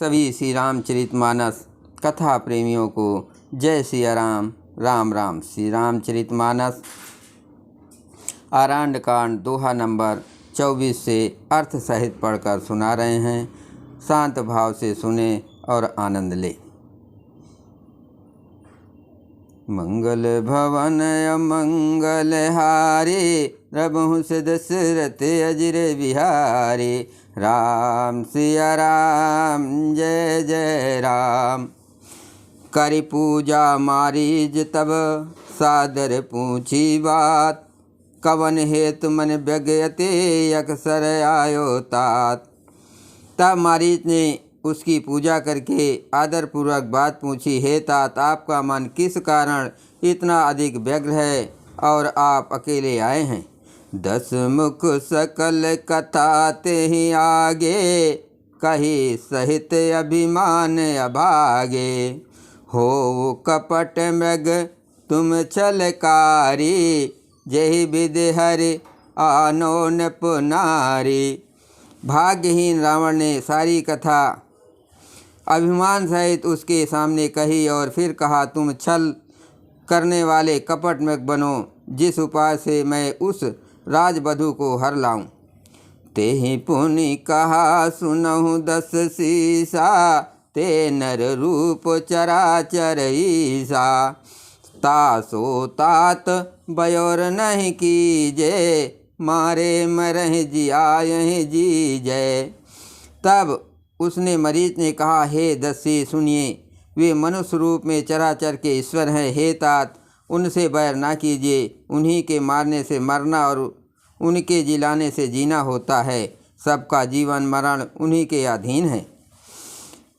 सभी श्री रामचरितमानस कथा प्रेमियों को जय सिया राम। राम राम। श्री रामचरितमानस आरण्य कांड दोहा नंबर 24 से अर्थ सहित पढ़कर सुना रहे हैं। शांत भाव से सुने और आनंद ले। मंगल भवन अमंगल हारे, रबहु से दशरथ अजिर बिहारे। राम सिया राम जय जय राम। करि पूजा मारीज तब सादर पूछी बात, कवन हेतु मन व्यग्यते अक्सर आयो तात। तब मारीच ने उसकी पूजा करके आदरपूर्वक बात पूछी, हे तात आपका मन किस कारण इतना अधिक व्यग्र है और आप अकेले आए हैं। 10 मुख सकल कथा ते ही आगे, कही सहित अभिमान अभागे। हो कपट मृग तुम छलकारी, जहि विधि हरि आनो नपुनारी। भाग्यहीन रावण ने सारी कथा अभिमान सहित उसके सामने कही और फिर कहा, तुम छल करने वाले कपट मृग बनो, जिस उपाय से मैं उस राजवधू को हर लाऊं। तेहि पुनि कहा सुनहु 10 शीसा, ते नर रूप चराचर ईसा। तासो तात बयोर नहीं कीजे, मारे मरह जियायहि जी जय। तब उसने मरीच ने कहा, हे दस्यु सुनिए, वे मनुष्य रूप में चराचर के ईश्वर हैं। हे तात उनसे बैर ना कीजिए, उन्हीं के मारने से मरना और उनके जिलाने से जीना होता है। सबका जीवन मरण उन्हीं के अधीन है।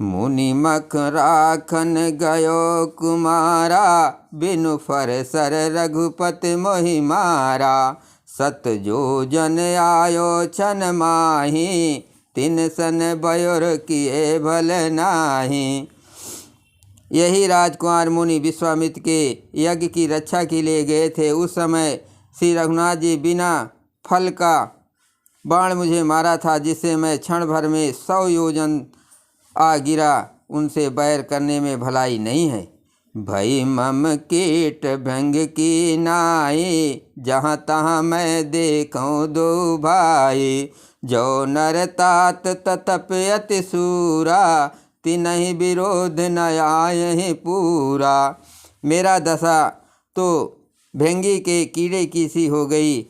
मुनि मख राखन गयो कुमारा, बिनु फर सर रघुपति मोहि मारा। सत जो जन आयो छन माही, तिन सन बयोर किए भल नाही। यही राजकुमार मुनि विश्वामित्र के यज्ञ की रक्षा के लिए गए थे। उस समय श्री रघुनाथ जी बिना फल का बाण मुझे मारा था, जिससे मैं क्षण भर में 100 योजन आ गिरा। उनसे बैर करने में भलाई नहीं है। भई मम कीट भंग की नाई, जहाँ तहाँ मैं देखूँ दो भाई। जो नर तात ततप अति सूरा, तिनहि विरोध न आयहि पूरा। मेरा दशा तो भंगी के कीड़े की सी हो गई।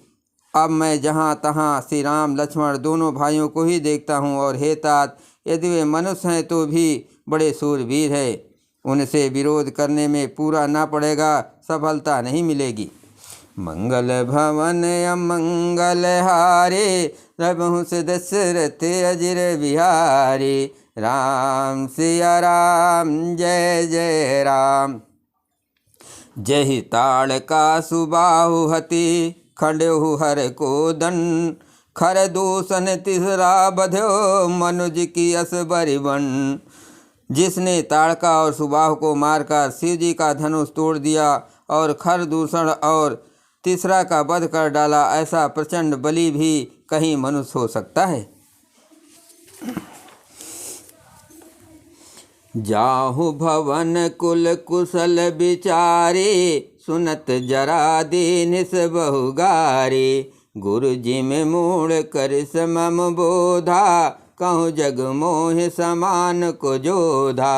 अब मैं जहाँ तहाँ श्री राम लक्ष्मण दोनों भाइयों को ही देखता हूँ। और हे तात यदि वे मनुष्य हैं तो भी बड़े सूरवीर है, उनसे विरोध करने में पूरा ना पड़ेगा, सफलता नहीं मिलेगी। मंगल भवन अमंगल हारे, रबहु से दशरथ अजिर बिहारे। राम सिया राम जय जय राम। जहि ताड़ का सुबाहु हति, खंडहु हर को दन। खर दूषण तिसरा बध्यो, मनुज की अस बरिबन। जिसने ताड़का और सुबाहु को मारकर शिव जी का धनुष तोड़ दिया और खर दूषण और तीसरा का वध कर डाला, ऐसा प्रचंड बलि भी कहीं मनुष्य हो सकता है। जाहु भवन कुल कुशल विचारे, सुनत जरा दीनिस बहुगारे। गुरु जी में मूढ़ कर समम बोधा, कहूँ जग मोह समान को जोधा।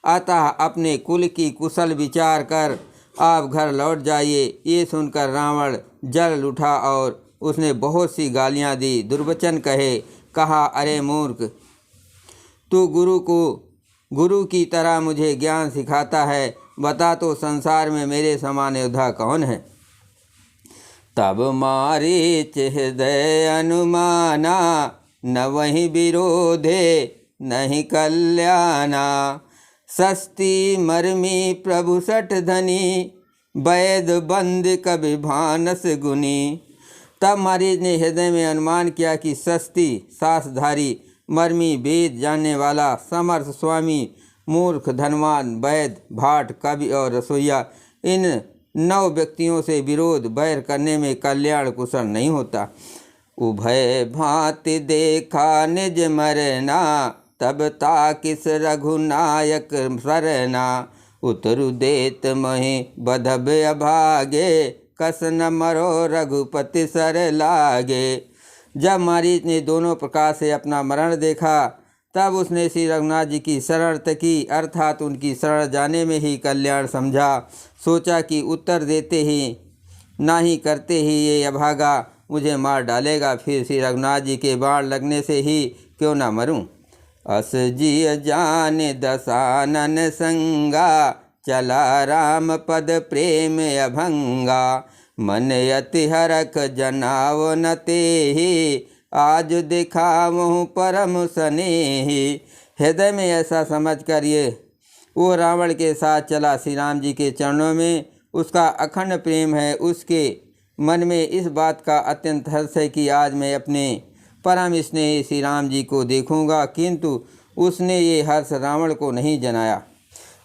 अतः अपने कुल की कुशल विचार कर आप घर लौट जाइए। ये सुनकर रावण जल उठा और उसने बहुत सी गालियाँ दी, दुर्वचन कहे। कहा, अरे मूर्ख, तू गुरु की तरह मुझे ज्ञान सिखाता है, बता तो संसार में मेरे समान योद्धा कौन है। तब मारीच हृदय अनुमाना, न वही विरोधे नहीं कल्याणा। सस्ती मर्मी प्रभु सठ धनी, वैद बंद कभी भानस गुनी। तब मारीच ने हृदय में अनुमान किया कि सस्ती सासधारी, मर्मी वेद जानने वाला, समर्थ स्वामी, मूर्ख, धनवान, वैद, भाट, कवि और रसोइया, इन 9 व्यक्तियों से विरोध बैर करने में कल्याण कुशल नहीं होता। उभय भांति देखा निज मरना, तब ताकिस रघुनायक सरना, उतरु देत महि बधब अभागे, कस न मरो रघुपति सर लागे। जब मारीच ने दोनों प्रकार से अपना मरण देखा तब उसने श्री रघुनाथ जी की शरण तकी, अर्थात उनकी शरण जाने में ही कल्याण समझा। सोचा कि उत्तर देते ही ना ही करते ही ये अभागा मुझे मार डालेगा, फिर श्री रघुनाथ जी के बाण लगने से ही क्यों ना मरूं। अस जी जाने दसानन संगा, चला राम पद प्रेम अभंगा। मन अति हरख जनाव न तेहि, आज दिखावहु परम स्नेहि। हृदय में ऐसा समझ कर ये वो रावण के साथ चला। श्री राम जी के चरणों में उसका अखंड प्रेम है। उसके मन में इस बात का अत्यंत हर्ष है कि आज मैं अपने परम स्नेही श्री राम जी को देखूंगा, किंतु उसने ये हर्ष रावण को नहीं जनाया।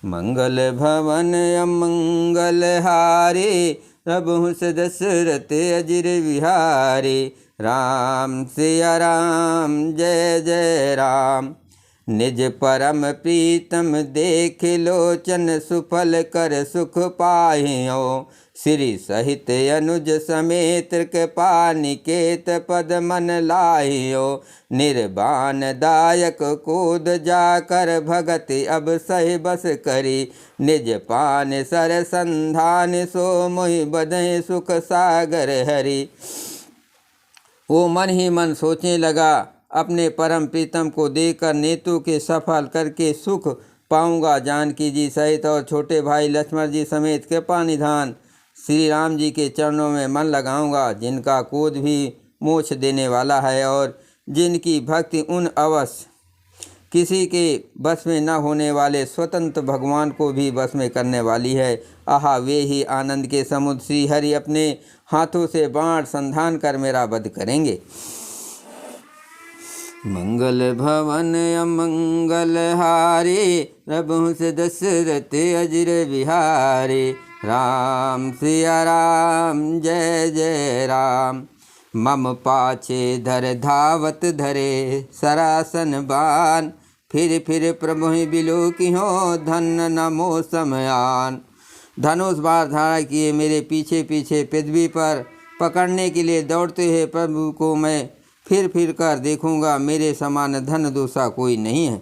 मंगल भवन अमंगल हारे, प्रभु दशरथ अजिर विहारे। राम सिया राम जय जय राम, निज परम प्रीतम देख लोचन, सुफल कर सुख पाहियो। श्री सहित अनुज समेत कृपा निकेत, पद मन लाहियो। निर्बान दायक कूद जाकर, भगत अब सही बस करी। निज पान सर संधान, सो मोहि बधे सुख सागर हरि। वो मन ही मन सोचने लगा, अपने परम प्रीतम को देखकर नेतु के सफल करके सुख पाऊंगा। जानकी जी सहित और छोटे भाई लक्ष्मण जी समेत कृपा निधान श्री राम जी के चरणों में मन लगाऊंगा, जिनका कूद भी मोक्ष देने वाला है और जिनकी भक्ति उन अवश्य किसी के बस में न होने वाले स्वतंत्र भगवान को भी बस में करने वाली है। आहा, वे ही आनंद के समुद्र श्री हरि अपने हाथों से बाण संधान कर मेरा वध करेंगे। मंगल भवन अमंगल हारे, प्रभु से दशरथ अजिर विहारे। राम सिया राम जय जय राम, मम पाछे धर धावत धरे। सरासन बान फिर प्रभु बिलो की हो, धन नमो समयान। धनुष बाण धारण किए मेरे पीछे पीछे पृथ्वी पर पकड़ने के लिए दौड़ते हुए प्रभु को मैं फिर कर देखूंगा। मेरे समान धन दूसरा कोई नहीं है।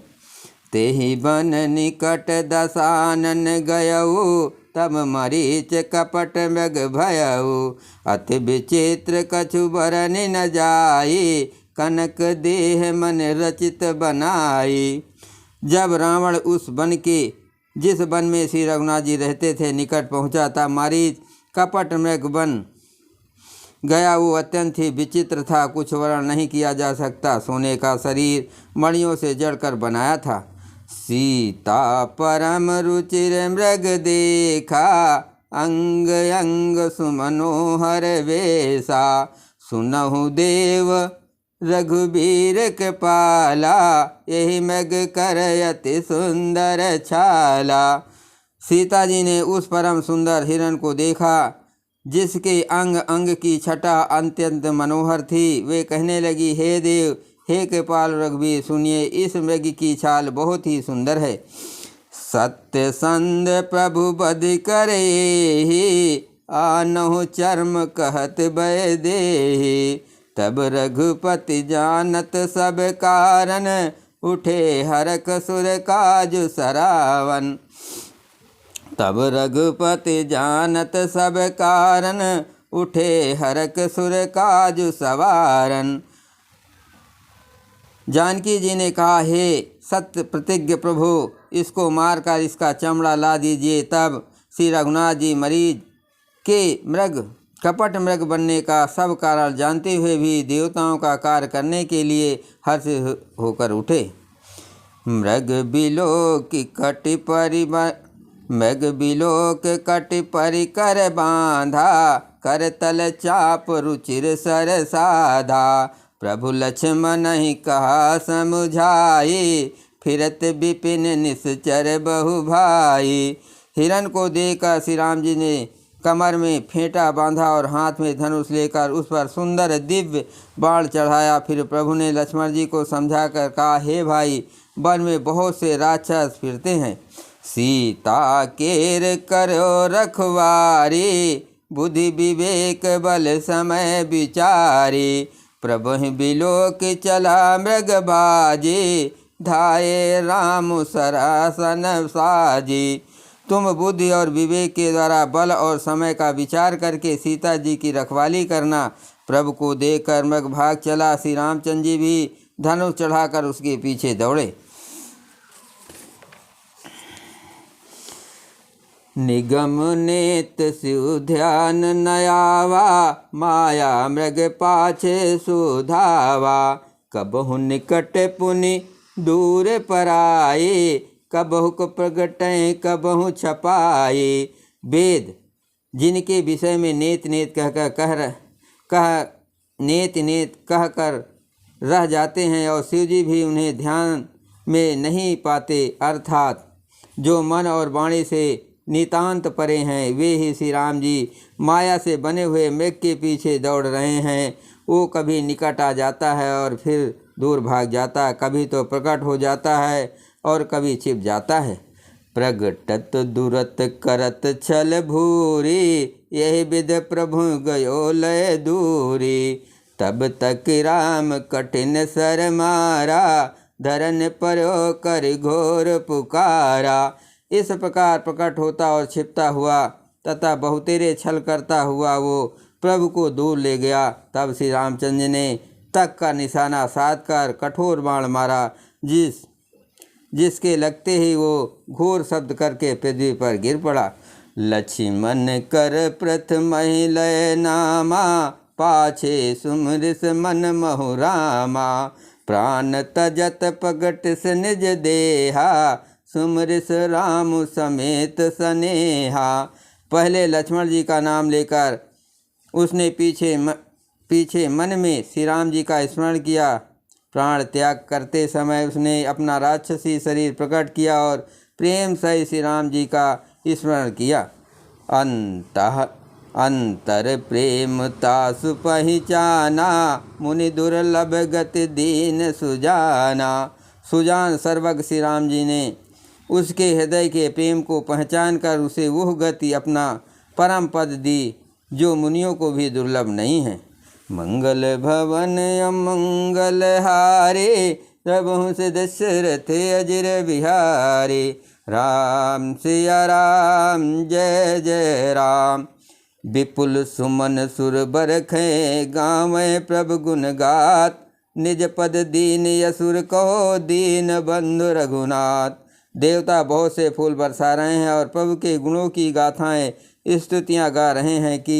तेहि बन निकट दसानन गयऊ, तब मरीच कपट मृग भयऊ। अति विचित्र कछु बरन न जाई, कनक देह मन रचित बनाई। जब रावण उस वन के जिस वन में श्री रघुनाथ जी रहते थे निकट पहुंचा था, मारीच कपट मृग बन गया। वो अत्यंत ही विचित्र था, कुछ वर्णन नहीं किया जा सकता। सोने का शरीर मणियों से जड़कर बनाया था। सीता परम रुचिर मृग देखा, अंग अंग सुमनोहर वेशा। सुनहु देव रघुबीर कृपाला, यही मृग कर अति सुंदर छाला। सीता जी ने उस परम सुंदर हिरण को देखा जिसके अंग अंग की छटा अत्यंत मनोहर थी। वे कहने लगी, हे देव, हे कृपाल रघुवीर, सुनिए, इस मृग की छाल बहुत ही सुंदर है। सत्य संद प्रभु बध करे, आनहु चर्म कहत भय देहि। तब रघुपति जानत सब कारण, उठे हरक सुर काज सरावन। तब रघुपति जानत सब कारण, उठे हरक सुर काज सवारन। जानकी जी ने कहा, हे सत्य प्रतिज्ञ प्रभु, इसको मारकर इसका चमड़ा ला दीजिए। तब श्री रघुनाथ जी मरीज के मृग कपट मृग बनने का सब कारण जानते हुए भी देवताओं का कार्य करने के लिए हर्ष होकर उठे। मृग बिलोक कटि परि कर बांधा, कर तल चाप रुचिर सर साधा। प्रभु लक्ष्मण ही कहा समुझाई, फिरत विपिन निश्चर बहु भाई। हिरण को देखकर श्री राम जी ने कमर में फेंटा बांधा और हाथ में धनुष लेकर उस पर सुंदर दिव्य बाण चढ़ाया। फिर प्रभु ने लक्ष्मण जी को समझाकर कहा, हे भाई, वन में बहुत से राक्षस फिरते हैं। सीता केर करो रखवारी, बुद्धि विवेक बल समय विचारी। प्रभु बिलोक चला मृग बाजी, धाये राम सरासन साजी। तुम बुद्धि और विवेक के द्वारा बल और समय का विचार करके सीता जी की रखवाली करना। प्रभु को देखकर मृग भाग चला। श्री रामचंद्र जी भी धनुष चढ़ाकर उसके पीछे दौड़े। निगम नेत शिव ध्यान नयावा, माया मृग पाछे सुधावा। कबहु निकट पुनि दूर पराये, कबहु को प्रगटय कबहु छपाये। वेद जिनके विषय में नेत नेत कह कर रह जाते हैं और शिव जी भी उन्हें ध्यान में नहीं पाते, अर्थात जो मन और वाणी से नितांत परे हैं, वे ही श्री राम जी माया से बने हुए मृग के पीछे दौड़ रहे हैं। वो कभी निकट आ जाता है और फिर दूर भाग जाता है, कभी तो प्रकट हो जाता है और कभी छिप जाता है। प्रगटत दुरत करत छल भूरी, यही विध प्रभु गयो लय दूरी। तब तक राम कठिन सर मारा, धरन परो कर घोर पुकारा। इस प्रकार प्रकट होता और छिपता हुआ तथा बहुतेरे छल करता हुआ वो प्रभु को दूर ले गया। तब श्री रामचंद्र ने तक का निशाना साध कर कठोर बाण मारा, जिसके लगते ही वो घोर शब्द करके पृथ्वी पर गिर पड़ा। लक्ष्मण कर प्रथम लय नामा, पाछे सुमरिस मन महु रामा। प्राण तजत पगट से निज देहा, सुमरिस राम समेत सनेहा। पहले लक्ष्मण जी का नाम लेकर उसने पीछे मन में श्री राम जी का स्मरण किया। प्राण त्याग करते समय उसने अपना राक्षसी शरीर प्रकट किया और प्रेम से श्री राम जी का स्मरण किया। अंतर प्रेम तासु पहचाना, मुनि दुर्लभ गति दीन सुजाना। सुजान सर्वज्ञ श्री राम जी ने उसके हृदय के प्रेम को पहचान कर उसे वह गति अपना परम पद दी जो मुनियों को भी दुर्लभ नहीं है। मंगल भवन अमंगल हारे, प्रभु से दशरथ अजिर बिहारी। राम सिया राम जय जय राम, विपुल सुमन सुर बरखे गावें प्रभु गुण गात। निज पद दीन यसुर कहो दीन बंधु रघुनाथ। देवता बहुत से फूल बरसा रहे हैं और प्रभु के गुणों की गाथाएं स्तुतियाँ गा रहे हैं कि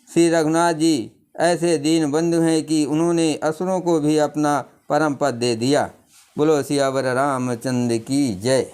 श्री रघुनाथ जी ऐसे दीन बंधु हैं कि उन्होंने असुरों को भी अपना परम पद दे दिया। बोलो सियावर रामचंद्र की जय।